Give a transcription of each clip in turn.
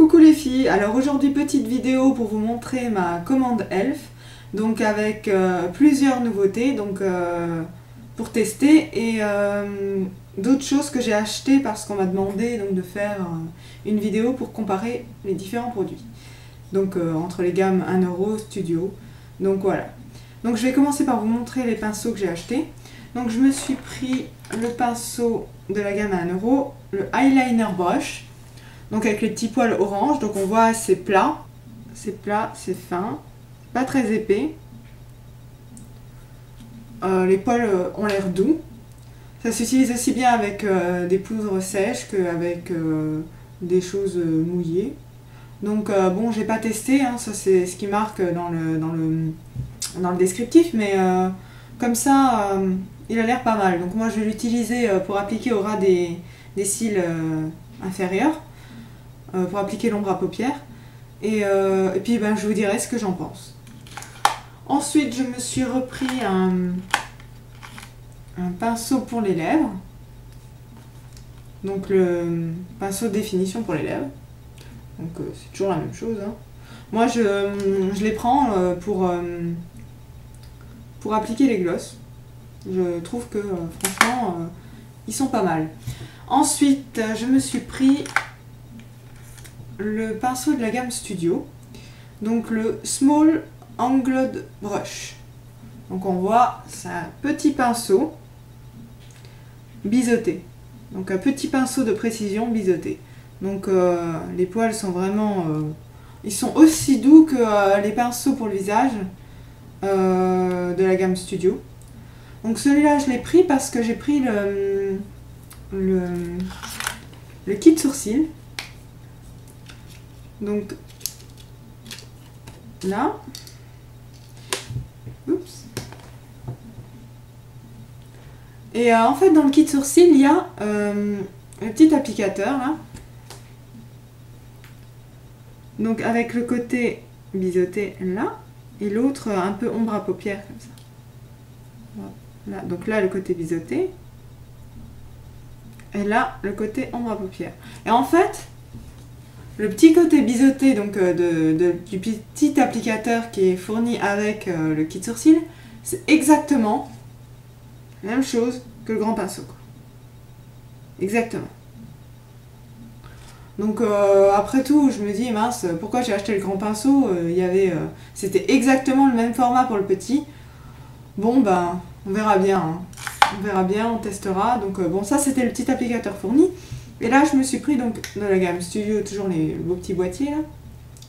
Coucou les filles, alors aujourd'hui petite vidéo pour vous montrer ma commande Elf, donc avec plusieurs nouveautés donc, pour tester et d'autres choses que j'ai achetées parce qu'on m'a demandé donc, de faire une vidéo pour comparer les différents produits, donc entre les gammes 1€ Studio, donc voilà. Donc je vais commencer par vous montrer les pinceaux que j'ai achetés. Donc je me suis pris le pinceau de la gamme 1€, le eyeliner brush. Donc avec les petits poils orange, donc on voit c'est plat, c'est fin, pas très épais. Les poils ont l'air doux. Ça s'utilise aussi bien avec des poudres sèches qu'avec des choses mouillées. Donc bon, j'ai pas testé, hein, ça c'est ce qui marque dans le descriptif, mais comme ça, il a l'air pas mal. Donc moi je vais l'utiliser pour appliquer au ras des cils inférieurs. Pour appliquer l'ombre à paupières et puis ben, je vous dirai ce que j'en pense. Ensuite je me suis repris un pinceau pour les lèvres, donc le pinceau de définition pour les lèvres, donc c'est toujours la même chose, hein. Moi je les prends pour appliquer les glosses. Je trouve que franchement ils sont pas mal. Ensuite je me suis pris le pinceau de la gamme Studio, donc le Small Angled Brush. Donc on voit, c'est un petit pinceau biseauté, donc un petit pinceau de précision biseauté. Donc les poils sont vraiment, ils sont aussi doux que les pinceaux pour le visage de la gamme Studio. Donc celui-là je l'ai pris parce que j'ai pris le kit sourcil. Donc là, oups. Et en fait dans le kit sourcil il y a un petit applicateur là, donc avec le côté biseauté là et l'autre un peu ombre à paupières comme ça. Là, donc là le côté biseauté et là le côté ombre à paupières. Et en fait le petit côté biseauté donc, du petit applicateur qui est fourni avec le kit sourcil, c'est exactement la même chose que le grand pinceau, quoi. Exactement. Donc après tout, je me dis mince, pourquoi j'ai acheté le grand pinceau, c'était exactement le même format pour le petit. Bon ben, on verra bien, hein. On verra bien, on testera. Donc bon, ça c'était le petit applicateur fourni. Et là je me suis pris donc de la gamme Studio, toujours les beaux petits boîtiers là,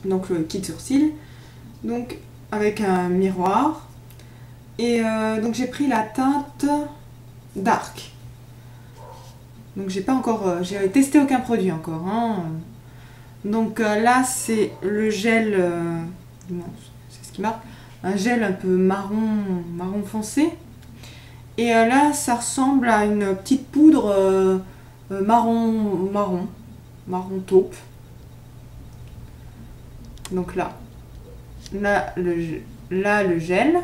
donc le kit sourcil, donc avec un miroir, et donc j'ai pris la teinte Dark. Donc j'ai pas encore, j'ai testé aucun produit encore, hein. Donc là c'est le gel, c'est ce qui marque, un gel un peu marron foncé, et là ça ressemble à une petite poudre marron taupe. Donc là le gel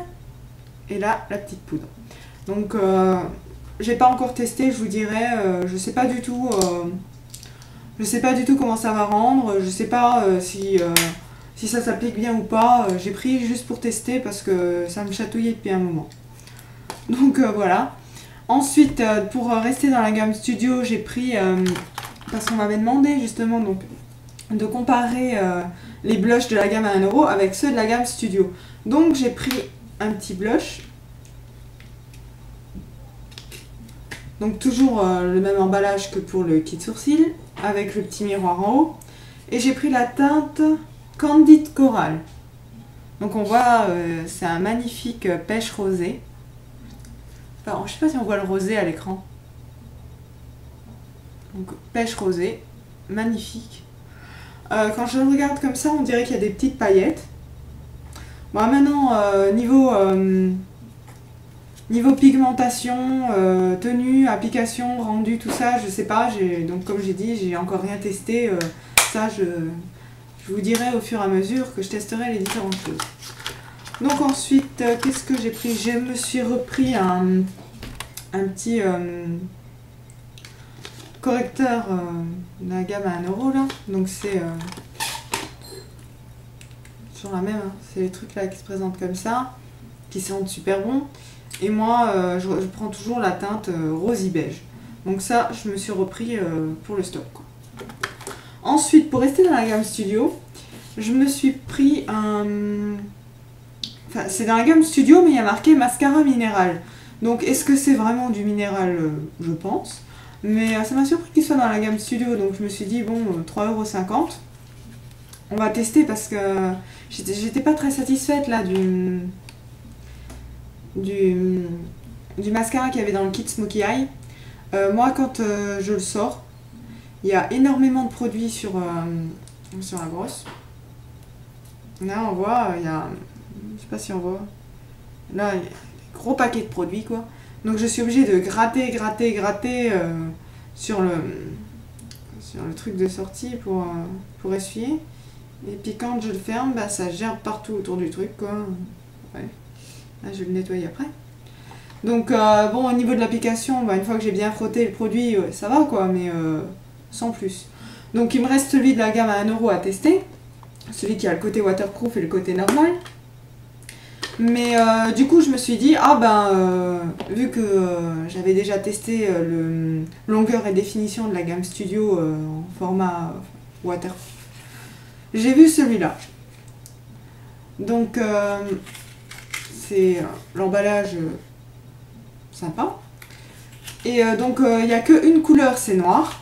et là la petite poudre. Donc j'ai pas encore testé, je vous dirai, je sais pas du tout comment ça va rendre, je sais pas si ça s'applique bien ou pas. J'ai pris juste pour tester parce que ça me chatouillait depuis un moment. Donc voilà. Ensuite, pour rester dans la gamme Studio, j'ai pris, parce qu'on m'avait demandé justement donc, de comparer les blushs de la gamme à 1€ avec ceux de la gamme Studio. Donc j'ai pris un petit blush, donc toujours le même emballage que pour le kit sourcil, avec le petit miroir en haut. Et j'ai pris la teinte Candid Coral. Donc on voit, c'est un magnifique pêche rosé. Alors, je sais pas si on voit le rosé à l'écran. Donc pêche rosé, magnifique. Quand je le regarde comme ça, on dirait qu'il y a des petites paillettes. Bon, maintenant niveau pigmentation, tenue, application, rendu, tout ça, je sais pas. Donc comme j'ai dit, j'ai encore rien testé. Ça, je vous dirai au fur et à mesure que je testerai les différentes choses. Donc ensuite, qu'est-ce que j'ai pris? Je me suis repris un petit correcteur de la gamme à 1€ là. Donc c'est toujours la même, hein. C'est les trucs là qui se présentent comme ça, qui sentent super bon. Et moi, je prends toujours la teinte rosy beige. Donc ça, je me suis repris pour le stock, quoi. Ensuite, pour rester dans la gamme Studio, je me suis pris un... Enfin, c'est dans la gamme Studio, mais il y a marqué mascara minéral. Donc, est-ce que c'est vraiment du minéral? Je pense. Mais ça m'a surpris qu'il soit dans la gamme Studio, donc je me suis dit, bon, 3,50 €. On va tester parce que j'étais pas très satisfaite là du mascara qu'il y avait dans le kit Smokey Eye. Moi, quand je le sors, il y a énormément de produits sur la brosse. Là, on voit, il y a... Je sais pas si on voit. Là, il y a des gros paquets de produits, quoi. Donc, je suis obligée de gratter sur le truc de sortie pour essuyer. Et puis, quand je le ferme, bah, ça gerbe partout autour du truc, quoi. Ouais. Là, je vais le nettoyer après. Donc, bon, au niveau de l'application, bah, une fois que j'ai bien frotté le produit, ça va, quoi, mais sans plus. Donc, il me reste celui de la gamme à 1 € à tester. Celui qui a le côté waterproof et le côté normal. Mais du coup, je me suis dit, ah ben, vu que j'avais déjà testé le longueur et définition de la gamme Studio en format waterproof, j'ai vu celui-là. Donc, c'est l'emballage sympa. Et donc, il n'y a qu'une couleur, c'est noir.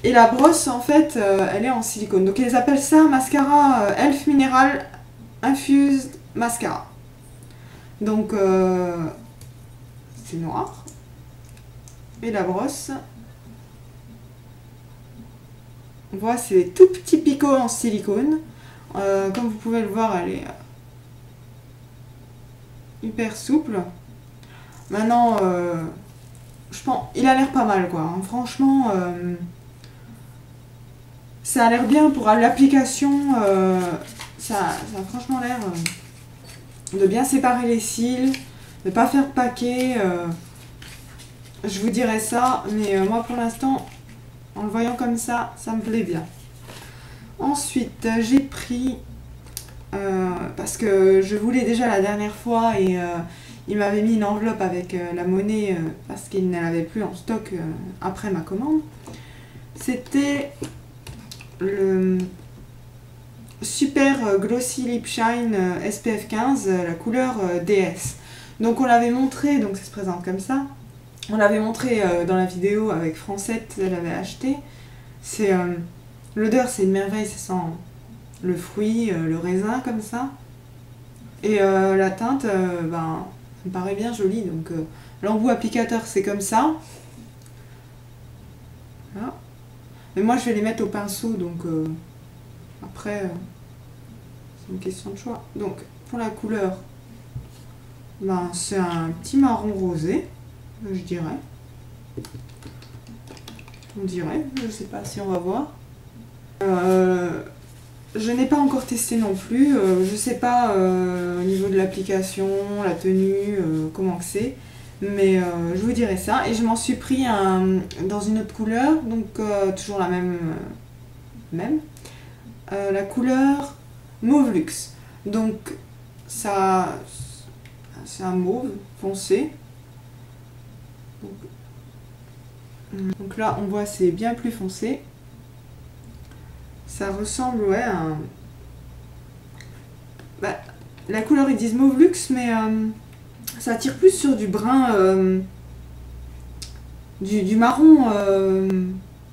Et la brosse, en fait, elle est en silicone. Donc, ils appellent ça mascara Elf Mineral Infused Mascara. Donc, c'est noir. Et la brosse, on voit, c'est des tout petits picots en silicone. Comme vous pouvez le voir, elle est hyper souple. Maintenant, je pense, il a l'air pas mal, quoi. Hein. Franchement, ça a l'air bien pour l'application. Ça a franchement l'air de bien séparer les cils, de pas faire de paquet. Je vous dirais ça, mais moi pour l'instant, en le voyant comme ça me plaît bien. Ensuite, j'ai pris, parce que je voulais déjà la dernière fois et il m'avait mis une enveloppe avec la monnaie parce qu'il ne l'avait plus en stock après ma commande. C'était le Super Glossy Lip Shine SPF 15, la couleur DS. Donc on l'avait montré, donc ça se présente comme ça. On l'avait montré dans la vidéo avec Francette, elle avait acheté. C'est l'odeur, c'est une merveille, ça sent le fruit, le raisin comme ça. Et la teinte, ben, ça me paraît bien jolie. Donc l'embout applicateur, c'est comme ça. Voilà. Mais moi, je vais les mettre au pinceau, donc après, c'est une question de choix. Donc, pour la couleur, ben, c'est un petit marron rosé, je dirais. On dirait, je sais pas si on va voir. Je n'ai pas encore testé non plus, je sais pas au niveau de l'application, la tenue, comment que c'est. Mais je vous dirai ça. Et je m'en suis pris dans une autre couleur, donc toujours la même. La couleur Mauve Luxe. Donc ça, c'est un mauve foncé. Donc là on voit c'est bien plus foncé. Ça ressemble ouais à un... Bah, la couleur ils disent Mauve Luxe mais ça tire plus sur du brun, du marron,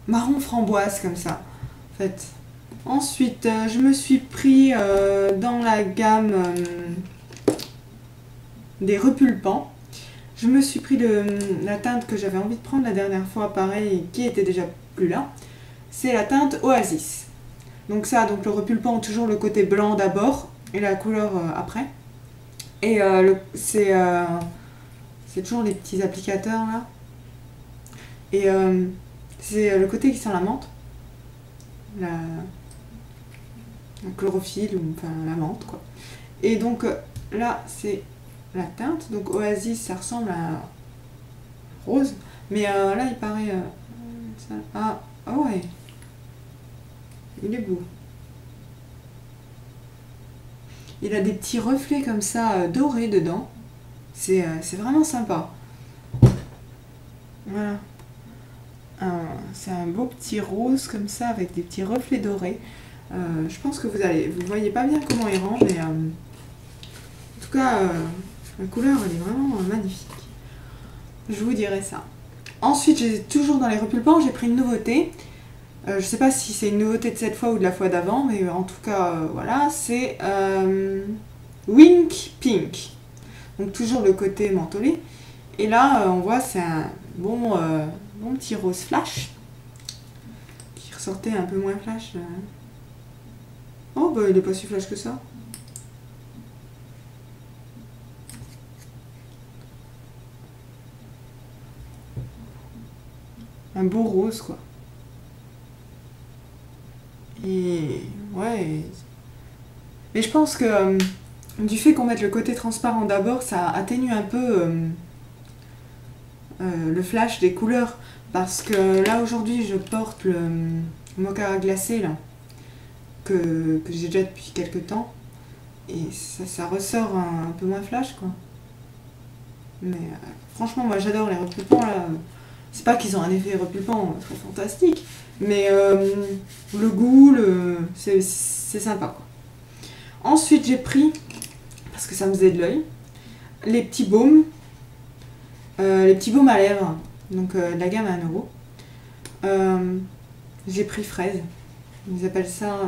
marron framboise comme ça en fait. Ensuite je me suis pris dans la gamme des repulpants. Je me suis pris la teinte que j'avais envie de prendre la dernière fois, pareil, qui était déjà plus là. C'est la teinte Oasis. Donc ça, donc le repulpant, toujours le côté blanc d'abord et la couleur après. Et c'est toujours les petits applicateurs là. Et c'est le côté qui sent la menthe. La chlorophylle, ou enfin la menthe quoi. Et donc là, c'est la teinte. Donc Oasis, ça ressemble à rose. Mais là, il paraît... ah ouais. Il est beau. Il a des petits reflets comme ça dorés dedans. C'est vraiment sympa. Voilà. C'est un beau petit rose comme ça avec des petits reflets dorés. Je pense que vous voyez pas bien comment il range, mais en tout cas, la couleur elle est vraiment magnifique. Je vous dirai ça. Ensuite, j'ai toujours dans les repulpants, j'ai pris une nouveauté. Je sais pas si c'est une nouveauté de cette fois ou de la fois d'avant, mais en tout cas, voilà, c'est Wink Pink. Donc toujours le côté mentholé. Et là, on voit, c'est un bon petit rose flash. Qui ressortait un peu moins flash. Oh, bah il est pas si flash que ça. Un beau rose, quoi. Et ouais. Mais je pense que du fait qu'on mette le côté transparent d'abord, ça atténue un peu le flash des couleurs. Parce que là aujourd'hui, je porte le mocha glacé là, que j'ai déjà depuis quelques temps. Et ça ressort un peu moins flash, quoi. Mais franchement, moi j'adore les repulpants là. C'est pas qu'ils ont un effet repulpant très fantastique, mais le goût, c'est sympa, quoi. Ensuite, j'ai pris, parce que ça me faisait de l'œil, les petits baumes à lèvres, donc de la gamme à 1€. J'ai pris fraise, ils appellent ça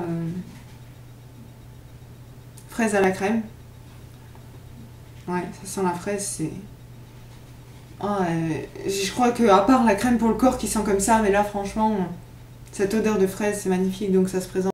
fraise à la crème. Ouais, ça sent la fraise, c'est... Oh, je crois que à part la crème pour le corps qui sent comme ça, mais là franchement, cette odeur de fraise c'est magnifique, donc ça se présente.